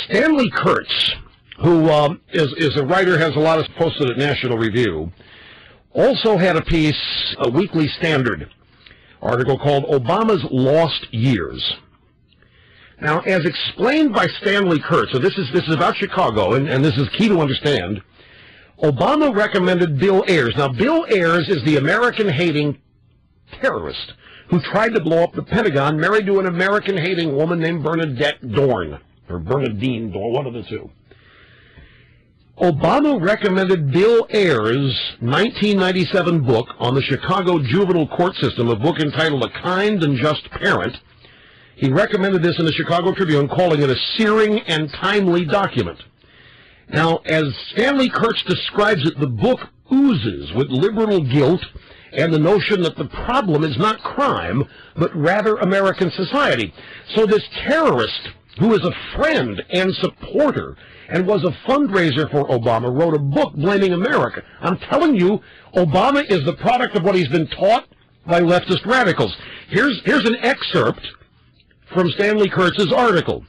Stanley Kurtz, who is a writer, has a lot of posted at National Review, also had a piece, a Weekly Standard article called Obama's Lost Years. Now, as explained by Stanley Kurtz, so this is about Chicago, and this is key to understand, Obama recommended Bill Ayers. Now, Bill Ayers is the American-hating terrorist who tried to blow up the Pentagon, married to an American-hating woman named Bernadette Dorn, or Bernadine Dorn, one of the two. Obama recommended Bill Ayers' 1997 book on the Chicago juvenile court system, a book entitled A Kind and Just Parent. He recommended this in the Chicago Tribune, calling it a searing and timely document. Now, as Stanley Kurtz describes it, the book oozes with liberal guilt and the notion that the problem is not crime, but rather American society. So this terrorist, who is a friend and supporter and was a fundraiser for Obama, wrote a book blaming America. I'm telling you, Obama is the product of what he's been taught by leftist radicals. Here's an excerpt from Stanley Kurtz's article.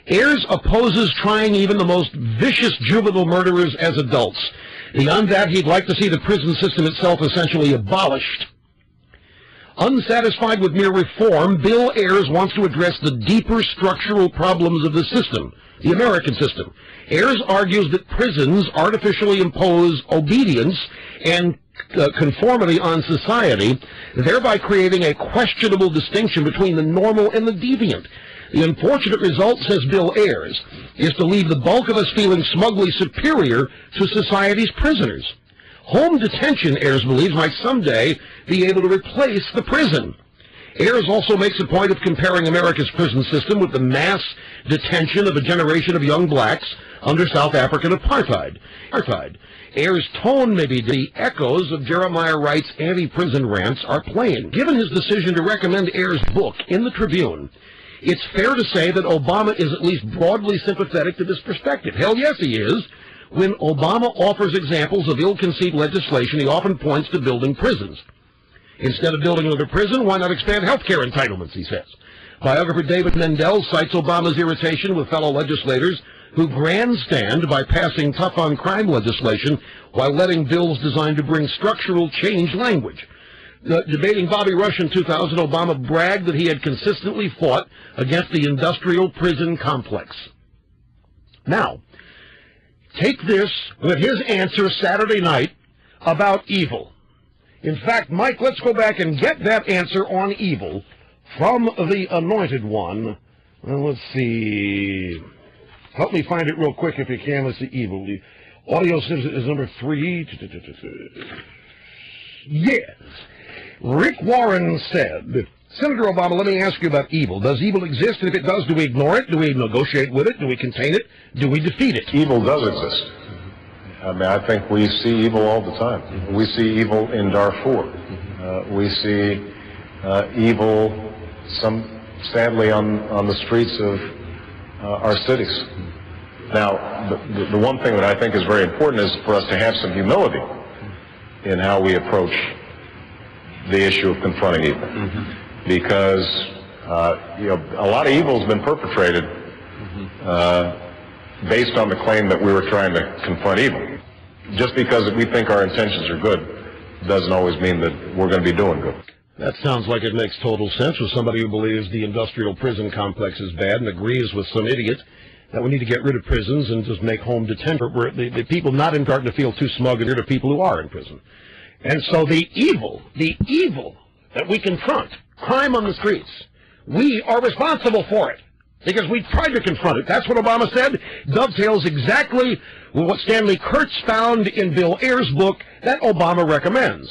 Ayers opposes trying even the most vicious juvenile murderers as adults. Beyond that, he'd like to see the prison system itself essentially abolished. Unsatisfied with mere reform, Bill Ayers wants to address the deeper structural problems of the system, the American system. Ayers argues that prisons artificially impose obedience and conformity on society, thereby creating a questionable distinction between the normal and the deviant. The unfortunate result, says Bill Ayers, is to leave the bulk of us feeling smugly superior to society's prisoners. Home detention, Ayers believes, might someday be able to replace the prison. Ayers also makes a point of comparing America's prison system with the mass detention of a generation of young blacks under South African apartheid. Ayers' tone may be the echoes of Jeremiah Wright's anti-prison rants are playing. Given his decision to recommend Ayers' book in the Tribune, it's fair to say that Obama is at least broadly sympathetic to this perspective. Hell yes, he is. When Obama offers examples of ill-conceived legislation, he often points to building prisons. Instead of building another prison, why not expand health care entitlements, he says. Biographer David Mendel cites Obama's irritation with fellow legislators who grandstand by passing tough-on-crime legislation while letting bills designed to bring structural change language. Debating Bobby Rush in 2000, Obama bragged that he had consistently fought against the industrial prison complex. Now, take this with his answer Saturday night about evil. In fact, Mike, let's go back and get that answer on evil from the Anointed One. Let's see. Help me find it real quick if you can. Let's see, evil. The audio is number 3. Yes. Rick Warren said, Senator Obama, let me ask you about evil. Does evil exist? And if it does, do we ignore it? Do we negotiate with it? Do we contain it? Do we defeat it? Evil does exist. I mean, I think we see evil all the time. We see evil in Darfur. We see evil, sadly, on the streets of our cities. Now, the one thing that I think is very important is for us to have some humility in how we approach the issue of confronting evil. Because a lot of evil has been perpetrated based on the claim that we were trying to confront evil. Just because we think our intentions are good doesn't always mean that we're going to be doing good. That sounds like it makes total sense for somebody who believes the industrial prison complex is bad and agrees with some idiot that we need to get rid of prisons and just make home detention where the people not in starting to feel too smug and to people who are in prison. And so the evil that we confront, crime on the streets, we are responsible for it because we tried to confront it. That's what Obama said. Dovetails exactly with what Stanley Kurtz found in Bill Ayers' book that Obama recommends.